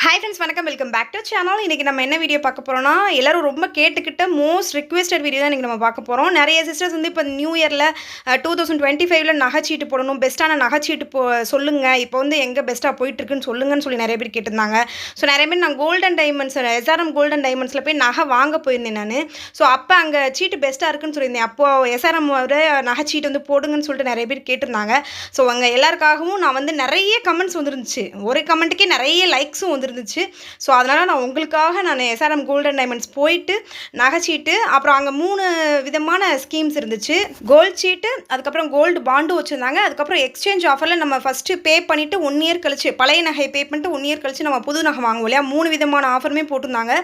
Hi friends, வணக்கம். Welcome back to channel. இன்றைக்கி நம்ம என்ன வீடியோ பார்க்க போகிறோம்னா, எல்லோரும் ரொம்ப கேட்டுக்கிட்ட மோஸ்ட் ரிக்வெஸ்டட் வீடியோ தான் இன்றைக்கி நம்ம பார்க்க போகிறோம். நிறைய சிஸ்டர்ஸ் வந்து இப்போ நியூ இயரில் 2025 நகைச்சீட்டு போடணும், பெஸ்ட்டான நகைச்சீட்டு சொல்லுங்கள், இப்போ வந்து எங்கே பெஸ்ட்டாக போயிட்டுருக்குன்னு சொல்லுங்கன்னு சொல்லி நிறைய பேர் கேட்டிருந்தாங்க. ஸோ நிறைய பேர் நான் கோல்டன் டைமண்ட்ஸ் எஸ்ஆர்எம் கோல்டன் டைமண்ட்ஸில் போய் நகை வாங்க போயிருந்தேன் நான். ஸோ அப்போ அங்கே சீட்டு பெஸ்ட்டாக இருக்குன்னு சொல்லியிருந்தேன். அப்போது எஸ்ஆர்எம் நகைச்சீட்டு வந்து போடுங்கன்னு சொல்லிட்டு நிறைய பேர் கேட்டிருந்தாங்க. ஸோ அங்கே எல்லாருக்காகவும் நான் வந்து நிறைய கமெண்ட்ஸ் வந்துருந்துச்சு, ஒரு கமெண்ட்டுக்கே நிறைய லைக்ஸும் வந்துருந்துச்சு. ஸோ அதனால் நான் உங்களுக்காக எஸ்ஆர்எம் கோல்டன் டைமண்ட்ஸ் போயிட்டு நகைச்சீட்டு, அப்புறம் அங்கே 3 விதமான ஸ்கீம்ஸ் இருந்துச்சு. கோல்டு சீட்டு, அதுக்கப்புறம் கோல்டு பாண்டும் வச்சுருந்தாங்க. அதுக்கப்புறம் எக்ஸ்சேஞ்ச் ஆஃபரில் நம்ம ஃபஸ்ட்டு பே பண்ணிவிட்டு 1 இயர் கழிச்சு, பழைய நகை பே பண்ணிட்டு 1 இயர் கழிச்சு நம்ம புது நகை வாங்குவோம் இல்லையா, 3 விதமான ஆஃபருமே போட்டிருந்தாங்க.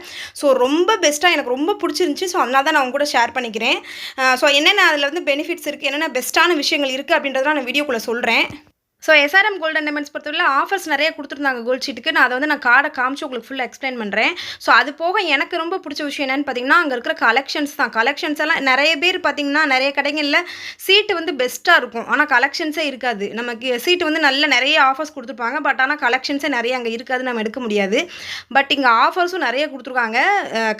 ஸோ ரொம்ப பெஸ்ட்டாக எனக்கு ரொம்ப பிடிச்சிருந்துச்சி. ஸோ அதனால தான் நான் உங்க கூட ஷேர் பண்ணிக்கிறேன். ஸோ என்னென்ன அதில் வந்து பெனிஃபிட்ஸ் இருக்குது, என்னென்ன பெஸ்ட்டான விஷயங்கள் இருக்குது அப்படின்றதெல்லாம் நான் வீடியோக்குள்ளே சொல்கிறேன். ஸோ எஸ்ஆர்எம் கோல்டன் டைமண்ட்ஸ் பொறுத்தவரை ஆஃபர்ஸ் நிறைய கொடுத்துருந்தாங்க கோல்ட் ஷீட்டுக்கு. நான் அதை வந்து கார்டை காமிச்சு உங்களுக்கு ஃபுல்லாக எக்ஸ்பிளைன் பண்ணுறேன். ஸோ அது போக எனக்கு ரொம்ப பிடிச்ச விஷயம் என்னென்னு பார்த்தீங்கன்னா, அங்கே இருக்கிற கலெக்ஷன்ஸ் தான். கலெக்ஷன்ஸ் எல்லாம் நிறைய பேர் பார்த்தீங்கன்னா, நிறைய கடைகளில் சீட்டு வந்து பெஸ்ட்டாக இருக்கும், ஆனால் கலெக்ஷன்ஸே இருக்காது. நமக்கு சீட்டு வந்து நிறைய ஆஃபர்ஸ் கொடுத்துருப்பாங்க, பட் ஆனால் கலெக்ஷன்ஸே நிறைய அங்கே இருக்காது, நம்ம எடுக்க முடியாது. பட் இங்கே ஆஃபர்ஸும் நிறைய கொடுத்துருக்காங்க,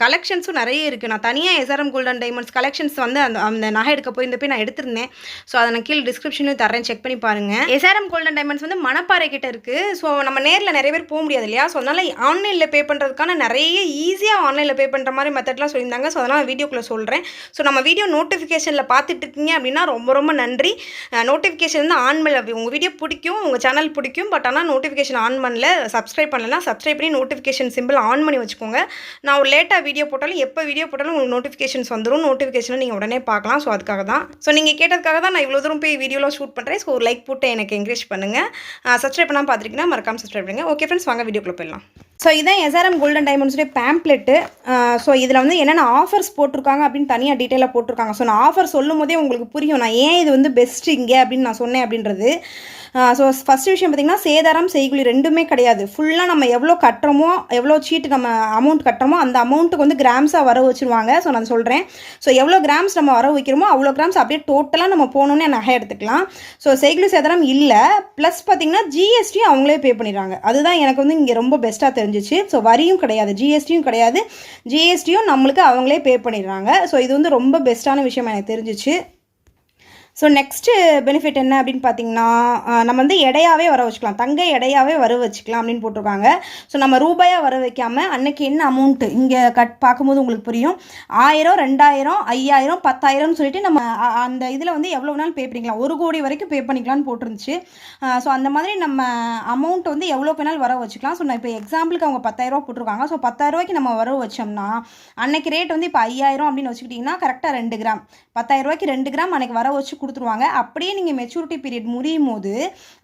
கலெக்ஷன்ஸும் நிறைய இருக்குது. நான் தனியாக எஸ்ஆர்எம் கோல்டன் டைமண்ட்ஸ் கலெக்ஷன்ஸ் வந்து அந்த நகை எடுக்க போயிருந்தப்போ நான் எடுத்திருந்தேன். ஸோ அதை நான் கீழே டிஸ்கிரிப்ஷன்லையும் தரேன், செக் பண்ணி பாருங்கள். எஸ்ஆர்எம் கோல்டன் டைமண்ட்ஸ் வந்து மணப்பாறை கிட்ட இருக்குது. ஸோ நம்ம நேரில் நிறைய பேர் போக முடியாது இல்லையா, ஸோ அதனால் ஆன்லைனில் பே பண்ணுறதுக்கான நிறைய ஈஸியாக ஆன்லைனில் பே பண்ணுற மாதிரி மெத்தட்லாம் சொல்லியிருந்தாங்க. ஸோ அதனால் வீடியோக்குள்ளே சொல்கிறேன். ஸோ நம்ம வீடியோ நோட்டிஃபிகேஷனில் பார்த்துட்டு இருக்கீங்க அப்படின்னா ரொம்ப ரொம்ப நன்றி. நோட்டிஃபிகேஷன் வந்து ஆன் பண்ணல, உங்கள் வீடியோ பிடிக்கும், உங்கள் சேனல் பிடிக்கும், பட் ஆனால் நோட்டிஃபிகேஷன் ஆன் பண்ணல, சப்ஸ்கிரைப் பண்ணலன்னா சப்ஸ்கிரைப் பண்ணி நோட்டிஃபிகேஷன் சிம்பிள் ஆன் பண்ணி வச்சுக்கோங்க. நான் ஒரு லேட்டாக வீடியோ போட்டாலும், எப்போ வீடியோ போட்டாலும் உங்களுக்கு நோட்டிஃபிகேஷன்ஸ் வந்துடும். நோட்டிஃபிகேஷனை நீங்கள் உடனே பார்க்கலாம். ஸோ அதுக்காக தான், ஸோ நீங்கள் கேட்டதுக்காக தான் நான் இவ்வளோ தூரம் போய் வீடியோலாம் ஷூட் பண்ணுறேன். ஸோ ஒரு லைக் போட்டு எனக்கு என்கரேஜ் பண்ணுங்கள். சப்ஸ்கிரைப் பண்ணாமல் பார்த்துருக்கீங்கன்னா மறக்காமல் சப்ஸ்கிரைப் பண்ணுங்கள். ஓகே ஃப்ரெண்ட்ஸ், வாங்க வீடியோக்குள்ளே போயிடலாம். ஸோ இதான் எஸ்ஆர்எம் கோல்டன் டைமண்ட்ஸுடைய பேம்ப்ளெட்டு. ஸோ இதில் வந்து என்னென்ன ஆஃபர்ஸ் போட்டிருக்காங்க அப்படின்னு தனியாக டீட்டெயிலாக போட்டிருக்காங்க. ஸோ நான் ஆஃபர் சொல்லும் போதே உங்களுக்கு புரியும் நான் ஏன் இது வந்து பெஸ்ட் இங்கே அப்படின்னு நான் சொன்னேன் அப்படின்றது. ஸோ ஃபஸ்ட்டு விஷயம் பார்த்திங்கன்னா, சேதாரம் செய்குலி ரெண்டுமே கிடையாது. ஃபுல்லாக நம்ம எவ்வளோ கட்டுறோமோ, எவ்வளோ சீட்டு நம்ம அமௌண்ட் கட்டுறோமோ அந்த அமௌண்ட்டுக்கு வந்து கிராம்ஸாக வர வச்சுருவாங்க. ஸோ நான் சொல்கிறேன், ஸோ எவ்வளோ கிராம்ஸ் நம்ம வர வைக்கிறோமோ அவ்வளோ கிராம்ஸ் அப்படியே டோட்டலாக நம்ம போகணுன்னே நகை எடுத்துக்கலாம். ஸோ செய்குலி சேதாரம் இல்லை, ப்ளஸ் பார்த்திங்கன்னா ஜிஎஸ்டியும் அவங்களே பே பண்ணிடுறாங்க. அதுதான் எனக்கு வந்து இங்கே ரொம்ப பெஸ்ட்டாக தெரிஞ்சிச்சு. ஸோ வரியும் கிடையாது, ஜிஎஸ்டியும் கிடையாது, ஜிஎஸ்டியும் நம்மளுக்கு அவங்களே பே பண்ணிடுறாங்க. ஸோ இது வந்து ரொம்ப பெஸ்ட்டான விஷயம் எனக்கு தெரிஞ்சிச்சு. ஸோ நெக்ஸ்ட்டு பெனிஃபிட் என்ன அப்படின்னு பார்த்தீங்கன்னா, நம்ம வந்து எடையாகவே வர வச்சுக்கலாம், தங்க எடையாகவே வர வச்சுக்கலாம் அப்படின்னு போட்டிருக்காங்க. ஸோ நம்ம ரூபாயாக வர வைக்காமல் அன்னைக்கு என்ன அமௌண்ட்டு இங்கே பார்க்கும்போது உங்களுக்கு புரியும், 1000, 2000, 5000, 10,000 சொல்லிட்டு நம்ம அந்த இதில் வந்து எவ்வளோ வேணாலும் பே பண்ணிக்கலாம், 1 கோடி வரைக்கும் பே பண்ணிக்கலாம்னு போட்டிருந்துச்சு. ஸோ அந்த மாதிரி நம்ம அமௌண்ட் வந்து எவ்வளோ வேணாலும் வர வச்சுக்கலாம். ஸோ நான் இப்போ எக்ஸாம்பிளுக்கு அவங்க 10,000 போட்டிருக்காங்க. ஸோ 10,000 நம்ம வர வச்சோம்னா அன்னைக்கு ரேட் வந்து இப்போ 5000 அப்படின்னு வச்சுக்கிட்டிங்கன்னா கரெக்டாக 2 கிராம், 10,000 2 கிராம் அன்னைக்கு வர வச்சு கொடுத்துருவாங்க. அப்படியே நீங்கள் மெச்சூரிட்டி பீரியட் முடியும் போது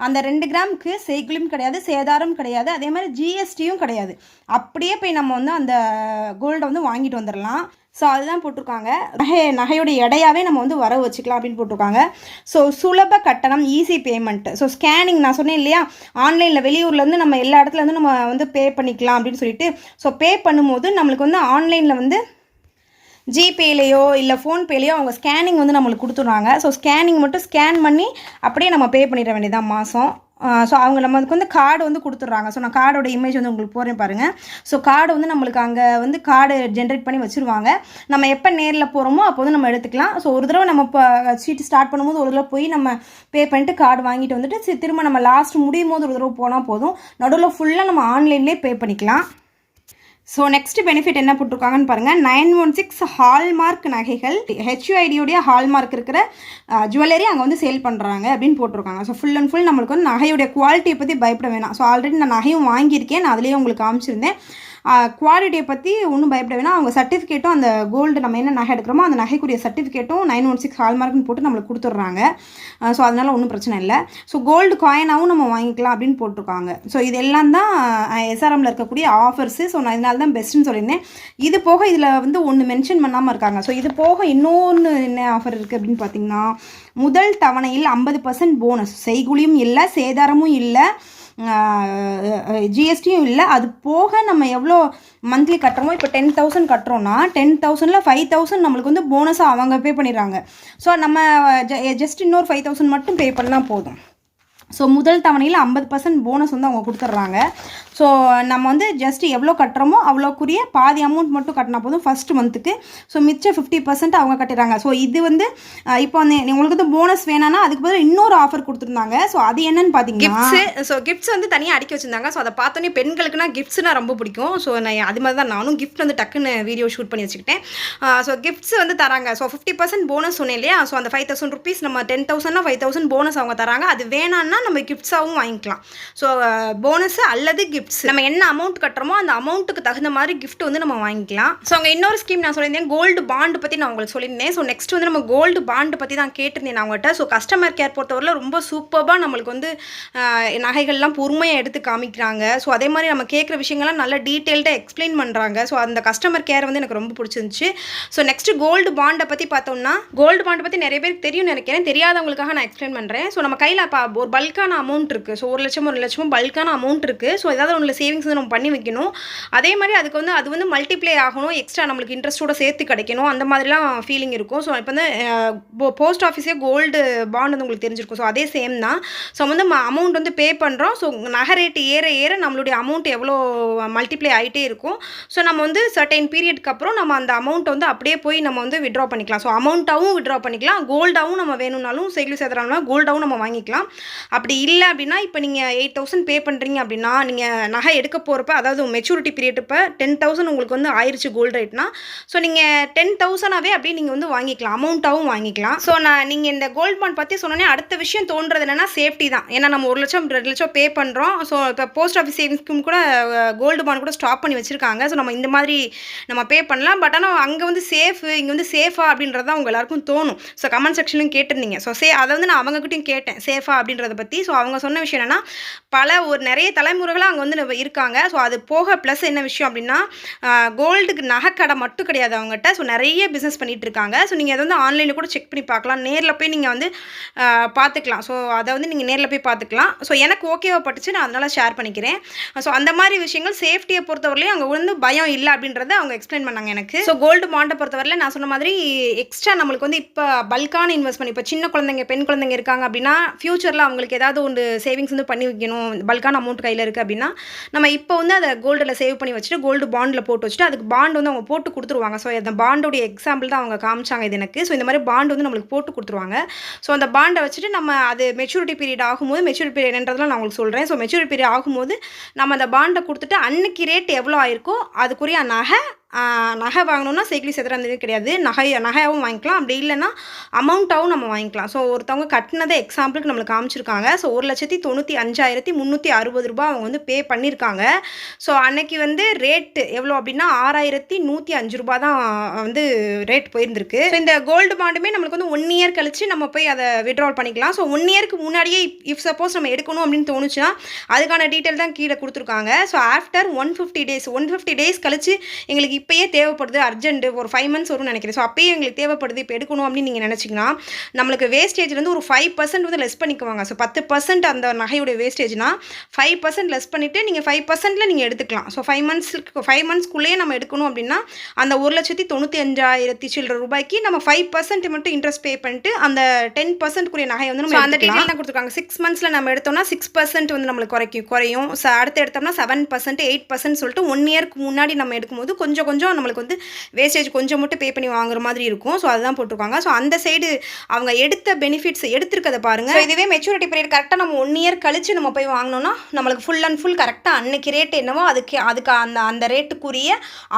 அந்த 2 கிராமுக்கு செய்குலியும் கிடையாது, சேதாரம் கிடையாது, அதே மாதிரி ஜிஎஸ்டியும் கிடையாது. அப்படியே போய் நம்ம வந்து அந்த கோல்டை வந்து வாங்கிட்டு வந்துடலாம். ஸோ அதுதான் போட்டிருக்காங்க, நகையோட எடையாவே நம்ம வந்து வர வச்சுக்கலாம் அப்படின்னு போட்டிருக்காங்க. ஸோ சுலப கட்டணம், ஈஸி பேமெண்ட். ஸோ ஸ்கேனிங் நான் சொன்னேன் இல்லையா, ஆன்லைனில் வெளியூர்லேருந்து நம்ம எல்லா இடத்துலேருந்து நம்ம வந்து பே பண்ணிக்கலாம் அப்படின்னு சொல்லிட்டு. ஸோ பே பண்ணும்போது நம்மளுக்கு வந்து ஆன்லைனில் வந்து ஜிபேலையோ இல்லை ஃபோன்பேலையோ அவங்க ஸ்கேனிங் வந்து நம்மளுக்கு கொடுத்துட்றாங்க. ஸோ ஸ்கேனிங் மட்டும் ஸ்கேன் பண்ணி அப்படியே நம்ம பே பண்ணிட வேண்டியதான் மாதம். ஸோ அவங்க நம்மளுக்கு வந்து கார்டு வந்து கொடுத்துட்றாங்க. ஸோ நான் கார்டோட இமேஜ் வந்து உங்களுக்கு போகிறேன் பாருங்கள். ஸோ கார்டு வந்து நம்மளுக்கு அங்கே வந்து கார்டு ஜென்ரேட் பண்ணி வச்சுருவாங்க. நம்ம எப்போ நேரில் போகிறோமோ அப்போ வந்து நம்ம எடுத்துக்கலாம். ஸோ ஒரு தடவை நம்ம இப்போ சீட்டு ஸ்டார்ட் பண்ணும்போது ஒரு தடவை போய் நம்ம பே பண்ணிட்டு கார்டு வாங்கிட்டு வந்துட்டு திரும்ப நம்ம லாஸ்ட் முடியும் போது ஒரு தடவை போனால் போதும், நடுவில் ஃபுல்லாக நம்ம ஆன்லைன்லேயே பே பண்ணிக்கலாம். ஸோ நெக்ஸ்ட் பெனிஃபிட் என்ன போட்டிருக்காங்கன்னு பாருங்கள், 916 ஹால்மார்க் நகைகள், ஹெச்யூஐடியோடைய ஹால்மார்க் இருக்கிற ஜுவல்லரி அங்கே வந்து சேல் பண்ணுறாங்க அப்படின்னு போட்டிருக்காங்க. ஸோ ஃபுல் அண்ட் ஃபுல் நம்மளுக்கு வந்து நகையுடைய குவாலிட்டியை பற்றி பயப்பட வேணாம். ஸோ ஆல்ரெடி நான் நகையும் வாங்கியிருக்கேன், நான் அதுலேயே உங்களுக்கு காமிச்சிருந்தேன். குவாலிட்டியை பற்றி ஒன்றும் பயப்பட வேணாம். அவங்க சர்டிஃபிகேட்டும் அந்த கோல்டு நம்ம என்ன நகை எடுக்கிறோமோ அந்த நகைக்குரிய சர்டிஃபிகேட்டும் 916 ஹால்மார்க்னு போட்டு நம்மளுக்கு கொடுத்துட்றாங்க. ஸோ அதனால் ஒன்றும் பிரச்சனை இல்லை. ஸோ கோல்டு காயினாகவும் நம்ம வாங்கிக்கலாம் அப்படின்னு போட்டிருக்காங்க. ஸோ இது எல்லாம் தான் எஸ்ஆர்எம்மில் இருக்கக்கூடிய ஆஃபர்ஸு. ஸோ நான் இதனால தான் பெஸ்ட்டுன்னு சொல்லியிருந்தேன். இது போக இதில் வந்து ஒன்று மென்ஷன் பண்ணாமல் இருக்காங்க. ஸோ இது போக இன்னொன்று என்ன ஆஃபர் இருக்குது அப்படின்னு பார்த்தீங்கன்னா, முதல் தவணையில் 50% போனஸ், செய்குலியும் இல்லை, சேதாரமும் இல்லை, ஜிஎஸ்டியும் இல்லை. அது போக நம்ம எவ்வளோ மந்த்லி கட்டுறோமோ, இப்போ 10,000 கட்டுறோன்னா 10,000ல் 5,000 நம்மளுக்கு வந்து போனஸாக அவங்க பே பண்ணிடுறாங்க. ஸோ நம்ம ஜஸ்ட் இன்னொரு 5,000 மட்டும் பே பண்ணால் போதும். ஸோ முதல் தவணையில் 50% போனஸ் வந்து அவங்க கொடுத்துட்றாங்க. ஸோ நம்ம வந்து ஜஸ்ட் எவ்வளோ கட்டுறோமோ அவ்வளோக்குரிய பாதி அமௌண்ட் மட்டும் கட்டினா போதும் ஃபஸ்ட் மந்த்துக்கு. ஸோ மிச்சம் 50% அவங்க கட்டிடுறாங்க. ஸோ இது வந்து இப்போ வந்து உங்களுக்கு வந்து போனஸ் வேணான்னா அதுக்கு பதில் இன்னொரு ஆஃபர் கொடுத்துருந்தாங்க. ஸோ அது என்னன்னு பார்த்தீங்கன்னா கிஃப்ட்ஸ் வந்து தனியாக அடுக்கி வச்சுருந்தாங்க. ஸோ அதை பார்த்தோன்னே பெண்களுக்குனா கிஃப்ட்ஸ்னா ரொம்ப பிடிக்கும். ஸோ நான் அது மாதிரி தான் நானும் கிஃப்ட் வந்து டக்குன்னு வீடியோ ஷூட் பண்ணி வச்சுக்கிட்டேன். ஸோ கிஃப்ட்ஸ் வந்து தராங்க. ஸோ 50% போனஸ் சொன்னேன் இல்லையா? ஸோ அந்த 5000 ருபீஸ் நம்ம 10,000னா 5000 போனஸ் அவங்க தராங்க. அது வேணான்னா நம்ம கிஃப்ட்ஸாகவும் வாங்கிக்கலாம். ஸோ போனஸ் அல்லது கிஃப்ட்ஸ் நம்ம என்ன அமௌண்ட் கட்டுறோமோ அந்த அமௌண்ட்டுக்கு தகுந்த மாதிரி கிஃப்ட் வந்து நம்ம வாங்கிக்கலாம். ஸோ அங்கே இன்னொரு ஸ்கீம் நான் சொல்லியிருந்தேன், கோல்டு பாண்டு பற்றி நான் உங்களுக்கு சொல்லியிருந்தேன். ஸோ நெக்ஸ்ட் வந்து நம்ம கோல்டு பாண்டு பற்றி தான் கேட்டிருந்தேன் நான் அவங்கள்ட்ட. ஸோ கஸ்டமர் கேர் பொறுத்தவரையில் ரொம்ப சூப்பராக நம்மளுக்கு வந்து நகைகள்லாம் பொறுமையாக எடுத்து காமிக்கிறாங்க. ஸோ அதே மாதிரி நம்ம கேட்குற விஷயங்கள்லாம் நல்லா டீட்டெயில்டாக எக்ஸ்பிளைன் பண்ணுறாங்க. ஸோ அந்த கஸ்டமர் கேர் வந்து எனக்கு ரொம்ப பிடிச்சிருந்துச்சு. ஸோ நெக்ஸ்ட்டு கோல்டு பாண்டை பற்றி பார்த்தோம்னா, கோல்டு பாண்டை பற்றி நிறைய பேருக்கு தெரியும் நினைக்கிறேன். தெரியாதவங்களுக்காக நான் எக்ஸ்பிளைன் பண்ணுறேன். ஸோ நம்ம கையில் ஒரு பல்கான அமௌண்ட் இருக்குது. ஸோ 1 லட்சமோ பல்கான அமௌண்ட் இருக்குது. ஸோ ஏதாவது ஒன்றில் சேவிங்ஸ் வந்து நம்ம பண்ணி வைக்கணும். அதே மாதிரி அதுக்கு வந்து அது வந்து மல்டிப்ளை ஆகணும், எக்ஸ்ட்ரா நம்மளுக்கு இன்ட்ரெஸ்ட்டோட சேர்த்து கிடைக்கணும், அந்த மாதிரிலாம் ஃபீலிங் இருக்கும். ஸோ இப்போ வந்து போஸ்ட் ஆஃபீஸே கோல்டு பாண்ட் வந்து உங்களுக்கு தெரிஞ்சிருக்கும். ஸோ அதே சேம் தான். ஸோ வந்து அமௌண்ட் வந்து பே பண்ணுறோம். ஸோ நகை ரேட்டு ஏற ஏற நம்மளுடைய அமௌண்ட் எவ்வளோ மல்டிப்ளை ஆகிட்டே இருக்கும். ஸோ நம்ம வந்து சர்டைன் பீரியட்க்கு அப்புறம் நம்ம அந்த அமௌண்ட்டை வந்து அப்படியே போய் நம்ம வந்து விட்ரா பண்ணிக்கலாம். ஸோ அமௌண்ட்டாகவும் விட்ரா பண்ணிக்கலாம், கோல்டாகவும் நம்ம வேணும்னாலும் செய்குலி சேதாரம்னா கோல்டாகவும் நம்ம வாங்கிக்கலாம். அப்படி இல்லை அப்படின்னா இப்போ நீங்கள் 8,000 பே பண்ணுறீங்க அப்படின்னா நீங்கள் நகை எடுக்க போகிறப்ப, அதாவது மெச்சூரிட்டி பீரியட் இப்போ 10,000 உங்களுக்கு வந்து ஆயிடுச்சு கோல்டு ரேட்னா, ஸோ நீங்கள் 10,000ஆகவே அப்படியே நீங்கள் வந்து வாங்கிக்கலாம், அமௌண்ட்டாகவும் வாங்கிக்கலாம். ஸோ நீங்கள் இந்த கோல்டு பாண்ட் பற்றி சொன்னோன்னே அடுத்த விஷயம் தோன்றது என்னென்னா சேஃப்டி தான். ஏன்னா நம்ம 1 லட்சம் 2 லட்சம் பே பண்ணுறோம். ஸோ இப்போ போஸ்ட் ஆஃபீஸ் சேவிங்ஸ்க்கும் கூட கோல்டு பாண்ட் கூட ஸ்டாப் பண்ணி வச்சுருக்காங்க. ஸோ நம்ம இந்த மாதிரி நம்ம பே பண்ணலாம். பட் ஆனால் அங்கே வந்து சேஃபு, இங்கே வந்து சேஃபா அப்படின்றது தான் உங்கள் எல்லாருக்கும் தோணும். ஸோ கமெண்ட் செக்ஷனும் கேட்டிருந்தீங்க. ஸோ அதை வந்து நான் அவங்ககிட்டையும் கேட்டேன் சேஃபா அப்படின்றத பற்றி. ஸோ அவங்க சொன்ன விஷயம் என்னென்னா, நிறைய தலைமுறைகளாக அங்கே வந்து இருக்காங்க. ஸோ அது போக ப்ளஸ் என்ன விஷயம் அப்படின்னா, கோல்டுக்கு நகைக்கடை மட்டும் கிடையாது அவங்ககிட்ட. ஸோ நிறைய பிஸ்னஸ் பண்ணிகிட்டு இருக்காங்க. ஸோ நீங்கள் அதை வந்து ஆன்லைனில் கூட செக் பண்ணி பார்க்கலாம், நேரில் போய் நீங்கள் வந்து பார்த்துக்கலாம். ஸோ அதை வந்து நீங்கள் நேரில் போய் பார்த்துக்கலாம். ஸோ எனக்கு ஓகேவா பட்டுச்சு, நான் அதனால் ஷேர் பண்ணிக்கிறேன். ஸோ அந்த மாதிரி விஷயங்கள் சேஃப்டியை பொறுத்தவரையிலையும் அங்கே வந்து பயம் இல்லை அப்படின்றத அவங்க எக்ஸ்பிளைன் பண்ணாங்க எனக்கு. ஸோ கோல்டு பாண்டை பொறுத்தவரையில் நான் சொன்ன மாதிரி எக்ஸ்ட்ரா நம்மளுக்கு வந்து இப்போ பல்கான இன்வெஸ்ட்மெண்ட், இப்போ சின்ன குழந்தைங்க பெண் குழந்தைங்க இருக்காங்க அப்படின்னா ஃப்யூச்சரில் அவங்களுக்கு ஏதாவது ஒன்று சேவிங்ஸ் வந்து பண்ணி வைக்கணும், பல்கான அமௌண்ட் கையில் இருக்குது அப்படின்னா நம்ம இப்போ வந்து அதை கோல்டில் சேவ் பண்ணி வச்சுட்டு கோல்டு பாண்டில் போட்டு வச்சுட்டு அதுக்கு பாண்ட் வந்து அவங்க போட்டு கொடுத்துருவாங்க. ஸோ அந்த பாண்டோடைய எக்ஸாம்பிள் தான் அவங்க காமிச்சாங்க இது எனக்கு. ஸோ இந்த மாதிரி பாண்ட் வந்து நம்மளுக்கு போட்டு கொடுத்துருவாங்க. ஸோ அந்த பாண்டை வச்சுட்டு நம்ம அது மெச்சூரிட்டி பீரியட் ஆகும்போது, மெச்சூரிட்டி பீரியட் என்னன்றதுலாம் நான் உங்களுக்கு சொல்கிறேன். ஸோ மெச்சூரிட்டி பீரியட் ஆகும்போது நம்ம அந்த பாண்டை கொடுத்துட்டு அன்னைக்கு ரேட் எவ்வளோ ஆயிருக்கோ அதுக்குரிய நகை வாங்கணுன்னா செய்குலி சேதாரம் கிடையாது, நகையாகவும் வாங்கிக்கலாம், அப்படி இல்லைன்னா அமௌண்ட்டாகவும் நம்ம வாங்கிக்கலாம். ஸோ ஒருத்தவங்க கட்டினதை எக்ஸாம்பிளுக்கு நம்மளுக்கு காமிச்சிருக்காங்க. ஸோ 1,95,360 ரூபா அவங்க வந்து பே பண்ணியிருக்காங்க. ஸோ அன்னைக்கு வந்து ரேட்டு எவ்வளோ அப்படின்னா 6,105 ரூபா தான் வந்து ரேட் போயிருந்திருக்கு. ஸோ இந்த கோல்டு பாண்டுமே நம்மளுக்கு வந்து 1 இயர் கழிச்சு நம்ம போய் அதை விட்ரால் பண்ணிக்கலாம். ஸோ 1 இயருக்கு முன்னாடியே இஃப் சப்போஸ் நம்ம எடுக்கணும் அப்படின்னு தோணுச்சுன்னா அதுக்கான டீட்டெயில் தான் கீழே கொடுத்துருக்காங்க. ஸோ ஆஃப்டர் 150 டேஸ் கழிச்சு எங்களுக்கு இப்போயே தேவைப்படுது, அர்ஜென்ட்டு ஒரு 5 months வரும்னு நினைக்கிறேன். ஸோ அப்போயே எங்களுக்கு தேவைப்படுது, இப்போ எடுக்கணும் அப்படின்னு நீங்கள் நினச்சிங்கன்னா நம்மளுக்கு வேஸ்டேஜ்லேருந்து ஒரு 5% வந்து லெஸ் பண்ணிக்குவாங்க. ஸோ 10% அந்த நகையுடைய வேஸ்டேஜ்னா 5% லெஸ் பண்ணிவிட்டு நீங்கள் 5%ல் நீங்கள் எடுத்துக்கலாம். ஸோ 5 monthsக்குள்ளேயே நம்ம எடுக்கணும் அப்படின்னா அந்த 1,95,000 சில்லற ரூபாய்க்கு நம்ம 5% மட்டும் இன்ட்ரெஸ்ட் பே பண்ணிட்டு அந்த 10%க்குரிய நகை வந்து நம்ம அந்த டீட்டெயில் தான் கொடுத்துருக்காங்க. 6 monthsல நம்ம எடுத்தோம்னா 6% வந்து நம்மளுக்கு குறையும். அடுத்து எடுத்தோம்னா 7%, 8% சொல்லிட்டு 1 இயருக்கு முன்னாடி நம்ம எடுக்கும்போது கொஞ்சம் நம்மளுக்கு வந்து வேஸ்டேஜ் கொஞ்சம் மட்டும் பே பண்ணி வாங்குற மாதிரி இருக்கும். ஸோ அதுதான் போட்டிருக்காங்க. ஸோ அந்த சைடு அவங்க எடுத்த பெனிஃபிட்ஸ் எடுத்துருக்கதை பாருங்கள். இதுவே மெச்சூரிட்டி பீரியட் கரெக்டாக நம்ம 1 இயர் கழிச்சு நம்ம போய் வாங்கினோம்னா நம்மளுக்கு ஃபுல் அண்ட் ஃபுல் கரெக்டாக அன்னைக்கு ரேட் என்னவோ அதுக்கு அந்த ரேட்டுக்குரிய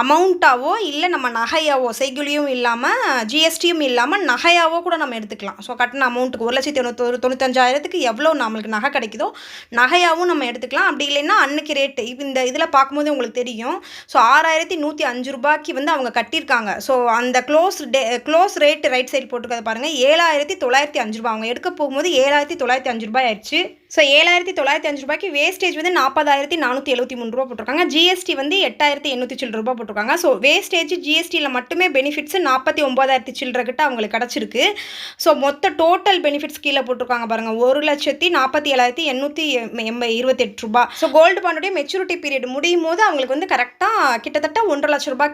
அமௌண்ட்டாவோ இல்லை நம்ம நகையாவோ செய்குலியும் இல்லாமல் ஜிஎஸ்டியும் இல்லாமல் நகையாவோ கூட நம்ம எடுத்துக்கலாம். ஸோ கட்டின அமௌண்ட்டுக்கு 1,95,000க்கு எவ்வளோ நம்மளுக்கு நகை கிடைக்குதோ நகையாகவும் நம்ம எடுத்துக்கலாம். அப்படி இல்லைன்னா அன்னைக்கு ரேட்டு இந்த இதில் பார்க்கும்போது உங்களுக்கு தெரியும். ஸோ 6,105 ரூபாய்க்கு வந்து அவங்க கட்டியிருக்காங்க. ஸோ அந்த க்ளோஸ் ரேட் ரைட் சைடு போட்டுருக்கதை பாருங்கள், 7,905 ரூபா. அவங்க எடுக்க போகும்போது 7,905 ரூபாய் ஆயிடுச்சு. ஸோ 7,905 ரூபாய்க்கு வேஸ்டேஜ் வந்து 40,473 ரூபா போட்டிருக்காங்க. ஜிஎஸ்டி வந்து 8,800 சில்லற ரூபா போட்டிருக்காங்க. ஸோ வேஸ்டேஜ் ஜிஎஸ்டியில் மட்டுமே பெனிஃபிட்ஸ் 49,000 சில்லற கிட்ட அவங்களுக்கு கிடச்சிருக்கு. ஸோ மொத்த டோட்டல் பெனிஃபிட்ஸ் கீழே போட்டிருக்காங்க பாருங்கள், 1,47,828 ரூபா. ஸோ கோல்டு பாண்டுடைய மெச்சூரிட்டி பீரியட் முடியும் போது அவங்களுக்கு வந்து கரெக்டாக கிட்டத்தட்ட 1,50,000 ரூபாய்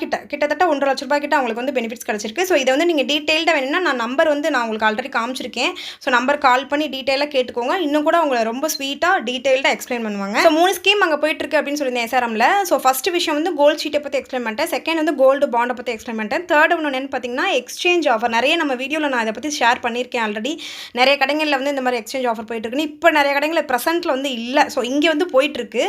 கிட்ட அவங்களுக்கு வந்து பெனிஃபிட்ஸ் கிடச்சிருக்கு. ஸோ இதை வந்து நீங்கள் டீட்டெயில்டாக வேணும்னா நான் நம்பர் வந்து நான் உங்களுக்கு ஆல்ரெடி காமிச்சிருக்கேன். ஸோ நம்பர் கால் பண்ணி டீட்டெயிலாக கேட்டுக்கோங்க. இன்னும் கூட அவங்க ரொம்ப ஸ்வீட்டாக டீட்டெயில்டாக எக்ஸ்பிளைன் பண்ணுவாங்க. ஸோ 3 ஸ்கீம் அங்கே போயிட்டுருக்கு அப்படின்னு சொல்லியிருந்தேன் எஸ்ஆர்எம்ல. ஸோ ஃபஸ்ட் விஷயம் வந்து கோல்டு ஷீட்டை பற்றி எக்ஸ்பிளைன் பண்ணிட்டேன். செகண்ட் வந்து கோல்டு பாண்டை பற்றி எக்ஸ்பிளைன் பண்ணிட்டேன். தேர்ட் ஒன்று என்னென்னு பார்த்தீங்கன்னா எக்ஸ்சேஞ்ச் ஆஃபர். நிறைய நம்ம வீடியோவில் நான் இதை பற்றி ஷேர் பண்ணியிருக்கேன் ஆல்ரெடி. நிறைய கடைகளில் வந்து இந்த மாதிரி எக்ஸ்சேஞ்ச் ஆஃபர் போயிட்டுருக்குன்னு. இப்போ நிறைய கடைகளில் ப்ரெசென்ட்டில் வந்து இல்லை. ஸோ இங்கே வந்து போயிட்டுருக்கு.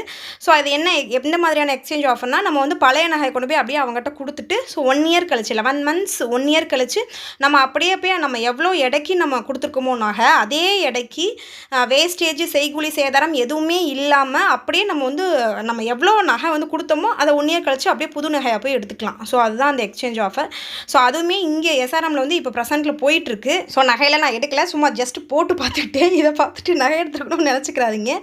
ஸோ அது என்ன எந்த மாதிரியான எக்ஸ்சேஞ்ச் ஆஃபர்னா நம்ம வந்து பழைய நகை கொண்டு போய் அப்படியே அவங்ககிட்ட கொடுத்துட்டு ஸோ 1 இயர் கழிச்சு 11 months 1 இயர் கழிச்சு நம்ம அப்படியே போய் நம்ம எவ்வளோ எடைக்கு நம்ம கொடுத்துருக்கோமோ நகை அதே எடைக்கு வேஸ்டேஜ் செய்கூலி சேதாரம் எதுவுமே இல்லாமல் அப்படியே நம்ம வந்து நம்ம எவ்வளோ நகை வந்து கொடுத்தோமோ அதை 1 இயர் கழிச்சு அப்படியே புது நகையாக போய் எடுத்துக்கலாம். ஸோ அதுதான் அந்த எக்ஸ்சேஞ்ச் ஆஃபர். ஸோ அதுவுமே இங்கே எஸ்ஆர்எம்ல வந்து இப்போ ப்ரெசென்ட்டில் போயிட்டுருக்கு. ஸோ நகையில் நான் எடுக்கல, சும்மா ஜஸ்ட் போட்டு பார்த்துக்கிட்டே இதை பார்த்துட்டு நகை எடுத்துக்கணும்னு நினச்சிக்கிறாதீங்க.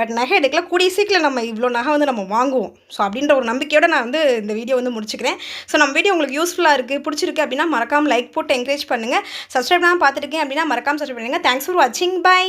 பட் நகை எடுக்கல, கூடிய சீக்கிரம் நம்ம இவ்வளோ நகை வந்து நம்ம வாங்குவோம். ஸோ அப்படின்ற ஒரு நம்பிக்கையோடு நான் வந்து இந்த வீடியோ வந்து முடிச்சுக்கிறேன். ஸோ நம்ம வீடியோ உங்களுக்கு யூஸ்ஃபுல்லாக இருக்குது, பிடிச்சிருக்கு அப்படின்னா மறக்காமல் லைக் போட்டு என்கரேஜ் பண்ணுங்கள். சப்ஸ்கிரைப் பண்ணாமல் பார்த்துருக்கேன் அப்படின்னா மறக்காமல் சப்ஸ்கிரைப் பண்ணுங்கள். தேங்க்ஸ் ஃபார் வாட்சிங். பை.